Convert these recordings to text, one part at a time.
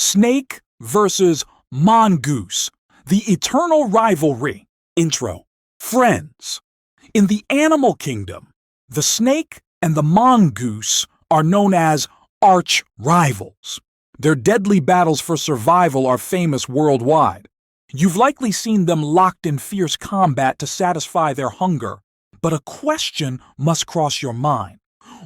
Snake versus mongoose, the eternal rivalry. Intro. Friends. In the animal kingdom, the snake and the mongoose are known as arch rivals. Their deadly battles for survival are famous worldwide. You've likely seen them locked in fierce combat to satisfy their hunger. But a question must cross your mind.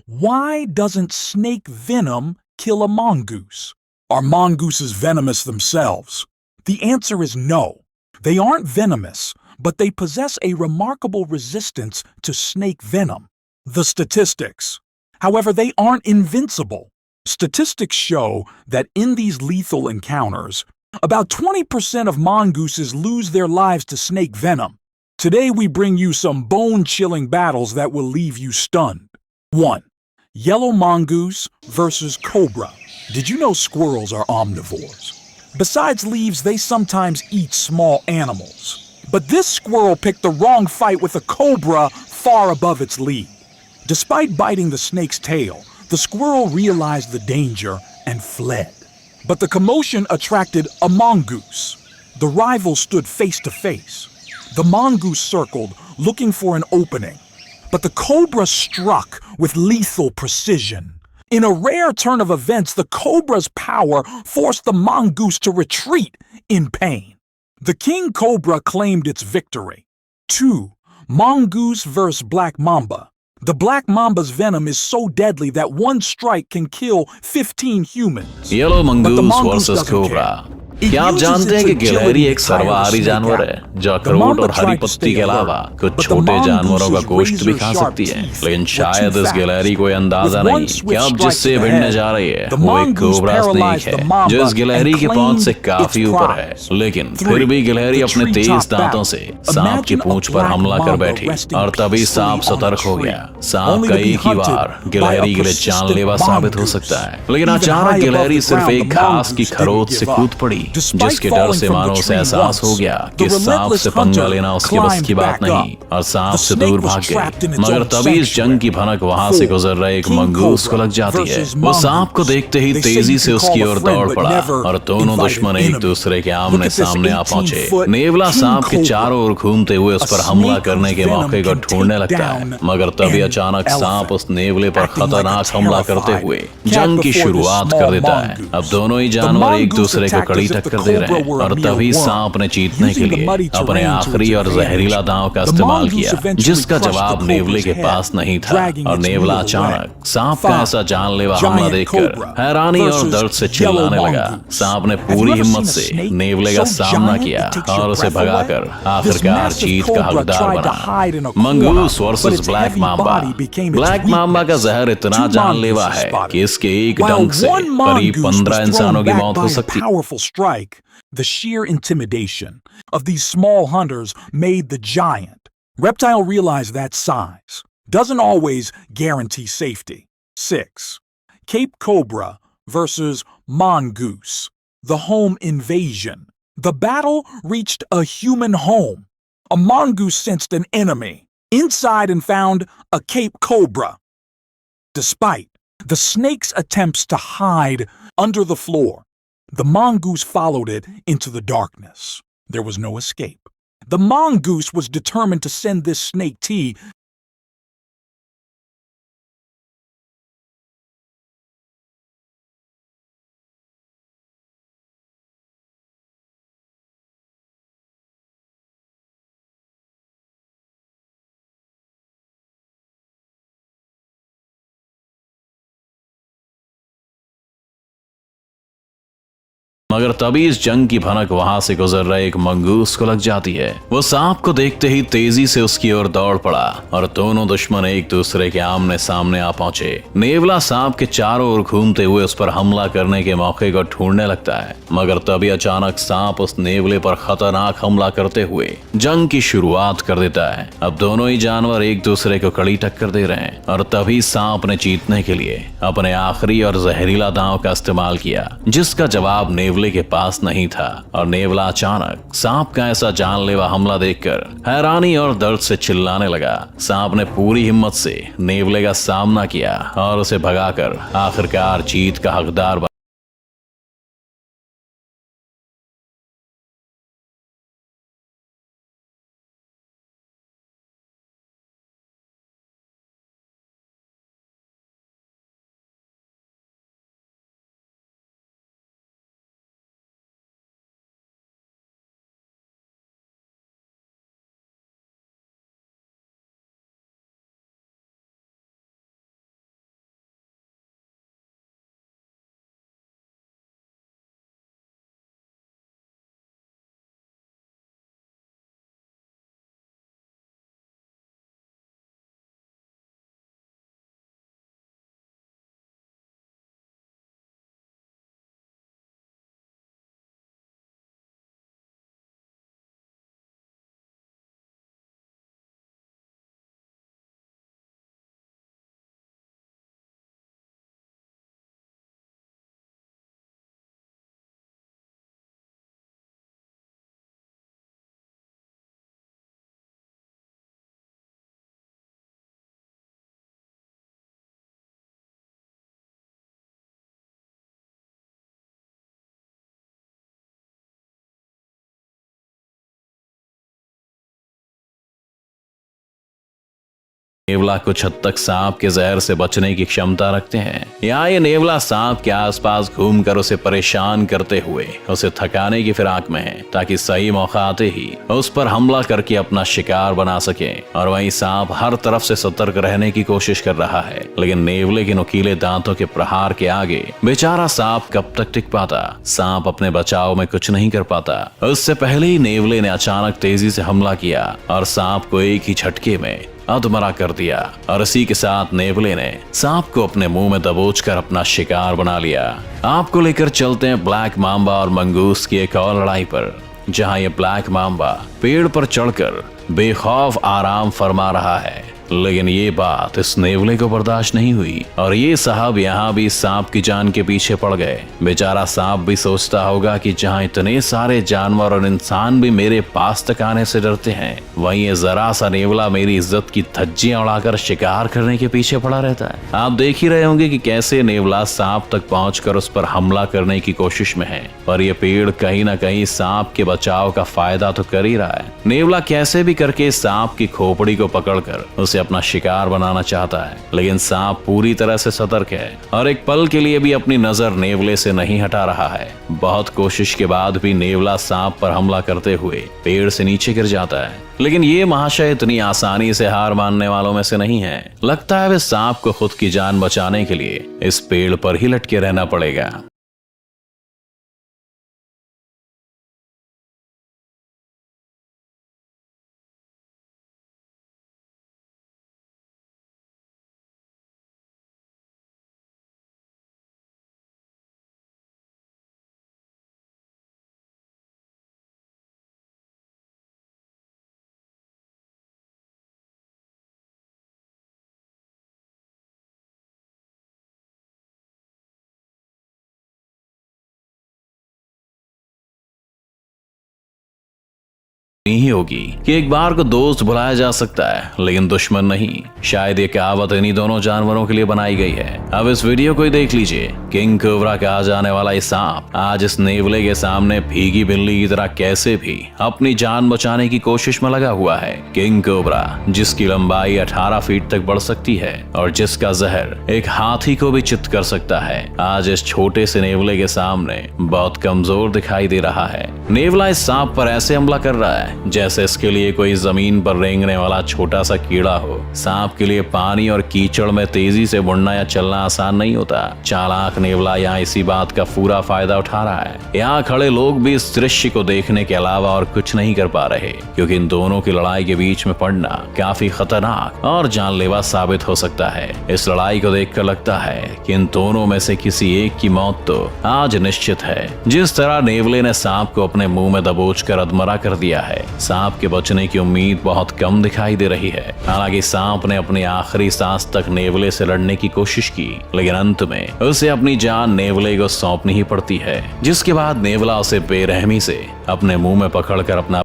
Why doesn't snake venom kill a mongoose? Are mongooses venomous themselves? The answer is no. They aren't venomous, but they possess a remarkable resistance to snake venom. The statistics. However, they aren't invincible. Statistics show that in these lethal encounters, about 20% of mongooses lose their lives to snake venom. Today we bring you some bone-chilling battles that will leave you stunned. 1. Yellow mongoose versus cobra. Did you know squirrels are omnivores? Besides leaves, they sometimes eat small animals. But this squirrel picked the wrong fight with a cobra far above its lead. Despite biting the snake's tail, the squirrel realized the danger and fled. But the commotion attracted a mongoose. The rivals stood face to face. The mongoose circled, looking for an opening. But the cobra struck with lethal precision. In a rare turn of events, the cobra's power forced the mongoose to retreat in pain. The king cobra claimed its victory. 2. Mongoose vs. Black Mamba. The black mamba's venom is so deadly that one strike can kill 15 humans. Yellow mongoose vs. cobra. क्या आप जानते हैं कि गिलहरी एक सर्वाहारी जानवर है जो अखरोट और हरी पत्ती के अलावा कुछ छोटे जानवरों का गोश्त भी खा सकती है, लेकिन शायद इस गिलहरी को अंदाजा नहीं कि अब जिससे भिड़ने जा रही है वो एक कोबरा स्नेक है जो इस गिलहरी की पहुंच से काफी ऊपर है। लेकिन फिर भी गिलहरी अपने तेज दांतों से सांप की पूंछ पर हमला कर बैठी और तभी सांप सतर्क हो गया। सांप का एक ही वार गिलहरी के लिए जानलेवा साबित हो सकता है, लेकिन अचानक गिलहरी सिर्फ एक घास की खरोंच से कूद पड़ी, जिसके डर से मानो उसे एहसास हो गया कि सांप से पंगा लेना उसके बस की बात नहीं और सांप से दूर भाग गई। मगर तभी इस जंग की भनक वहां से गुजर रहे एक मंगूस को लग जाती है। वो सांप को देखते ही तेजी से उसकी ओर दौड़ पड़ा और दोनों दुश्मन एक दूसरे के आमने सामने आ पहुंचे। नेवला सांप के चारों ओर घूमते हुए उस पर हमला करने के मौके को ढूंढने लगता है, मगर तभी अचानक सांप उस नेवले पर खतरनाक हमला करते हुए जंग की शुरुआत कर देता है। अब दोनों ही जानवर एक दूसरे को कड़ी टक्कर दे रहे हैं और तभी सांप ने जीतने के लिए अपने आखिरी और जहरीला दांव का इस्तेमाल किया, जिसका जवाब नेवले के पास नहीं था। और नेवला अचानक सांप का ऐसा जानलेवा हमला देखकर हैरानी और दर्द से चिल्लाने लगा। सांप ने पूरी हिम्मत से नेवले का सामना किया और उसे भगाकर आखिरकार जीत का हकदार बना। Mongoose versus black Mamba. Black Mamba का जहर इतना जानलेवा है कि इसके एक डंक से करीब 15 इंसानों की मौत हो सकती है। The sheer intimidation of these small hunters made the giant. Reptile realized that size doesn't always guarantee safety. 6. Cape Cobra versus mongoose. The home invasion. The battle reached a human home. A mongoose sensed an enemy inside and found a Cape Cobra. Despite the snake's attempts to hide under the floor, the mongoose followed it into the darkness. There was no escape. The mongoose was determined to send this snake tea मगर तभी इस जंग की भनक वहां से गुजर रहे एक मंगूस को लग जाती है। वो सांप को देखते ही तेजी से उसकी ओर दौड़ पड़ा और दोनों दुश्मन एक दूसरे के आमने सामने आ पहुंचे। नेवला सांप के चारों ओर घूमते हुए उस पर हमला करने के मौके को ढूंढने लगता है, मगर तभी अचानक सांप उस नेवले पर खतरनाक हमला करते हुए जंग की शुरुआत कर देता है। अब दोनों ही जानवर एक दूसरे को कड़ी टक्कर दे रहे हैं और तभी सांप ने जीतने के लिए अपने आखिरी और जहरीला दांव का इस्तेमाल किया, जिसका जवाब नेवले के पास नहीं था। और नेवला अचानक सांप का ऐसा जानलेवा हमला देखकर हैरानी और दर्द से चिल्लाने लगा। सांप ने पूरी हिम्मत से नेवले का सामना किया और उसे भगाकर आखिरकार जीत का हकदार नेवला कुछ हद तक सांप के जहर से बचने की क्षमता रखते हैं। यहाँ ये नेवला सांप के आसपास घूमकर उसे परेशान करते हुए उसे थकाने की फिराक में है, ताकि सही मौका आते ही उस पर हमला करके अपना शिकार बना सके। और वहीं सांप हर तरफ से सतर्क रहने की कोशिश कर रहा है, लेकिन नेवले के नुकीले दांतों के प्रहार के आगे बेचारा सांप कब तक टिक पाता। सांप अपने बचाव में कुछ नहीं कर पाता। उससे पहले ही नेवले ने अचानक तेजी से हमला किया और सांप को एक ही झटके में अधमरा कर दिया। और इसी के साथ नेवले ने सांप को अपने मुंह में दबोचकर अपना शिकार बना लिया। आपको लेकर चलते हैं ब्लैक मांबा और मंगूस की एक और लड़ाई पर, जहां ये ब्लैक मांबा पेड़ पर चढ़कर बेखौफ आराम फरमा रहा है। लेकिन ये बात इस नेवले को बर्दाश्त नहीं हुई और ये साहब यहाँ भी सांप की जान के पीछे पड़ गए। बेचारा सांप भी सोचता होगा कि जहाँ इतने सारे जानवर और इंसान भी मेरे पास तक आने से डरते हैं, वहीं ये जरा सा नेवला मेरी इज्जत की धज्जियां उड़ाकर शिकार करने के पीछे पड़ा रहता है। आप देख ही रहे होंगे कि कैसे नेवला सांप तक पहुंचकर उस पर हमला करने की कोशिश में है, पर यह पेड़ कहीं न कहीं सांप के बचाव का फायदा तो कर ही रहा है। नेवला कैसे भी करके सांप की खोपड़ी को पकड़कर उसे अपना शिकार बनाना चाहता है, लेकिन सांप पूरी तरह से सतर्क है और एक पल के लिए भी अपनी नजर नेवले से नहीं हटा रहा है। बहुत कोशिश के बाद भी नेवला सांप पर हमला करते हुए पेड़ से नीचे गिर जाता है, लेकिन ये महाशय इतनी आसानी से हार मानने वालों में से नहीं है। लगता है वे सांप को खुद की जान बचाने के लिए इस पेड़ पर ही लटके रहना पड़ेगा। नहीं होगी कि एक बार को दोस्त बुलाया जा सकता है, लेकिन दुश्मन नहीं। शायद ये कहावत इन्हीं दोनों जानवरों के लिए बनाई गई है। अब इस वीडियो को ही देख लीजिए। किंग कोबरा कहा जाने वाला ये सांप आज इस नेवले के सामने भीगी बिल्ली की तरह कैसे भी अपनी जान बचाने की कोशिश में लगा हुआ है। किंग कोबरा जिसकी लंबाई 18 फीट तक बढ़ सकती है और जिसका जहर एक हाथी को भी चित्त कर सकता है, आज इस छोटे से नेवले के सामने बहुत कमजोर दिखाई दे रहा है। नेवला इस सांप पर ऐसे हमला कर रहा है जैसे इसके लिए कोई जमीन पर रेंगने वाला छोटा सा कीड़ा हो। सांप के लिए पानी और कीचड़ में तेजी से मुड़ना या चलना आसान नहीं होता। चालाक नेवला यहाँ इसी बात का पूरा फायदा उठा रहा है। यहाँ खड़े लोग भी इस दृश्य को देखने के अलावा और कुछ नहीं कर पा रहे, क्योंकि इन दोनों की लड़ाई के बीच में पड़ना काफी खतरनाक और जानलेवा साबित हो सकता है। इस लड़ाई को देखकर लगता है कि इन दोनों में से किसी एक की मौत तो आज निश्चित है। जिस तरह नेवले ने सांप को अपने मुंह में दबोचकर अधमरा कर दिया है, सांप के बचने की उम्मीद बहुत कम दिखाई दे रही है। हालांकि सांप ने अपनी आखिरी सांस तक नेवले से लड़ने की कोशिश की, लेकिन अंत में उसे अपनी जान नेवले को सौंपनी ही पड़ती है। जिसके बाद नेवला उसे बेरहमी से अपने मुंह में पकड़कर अपना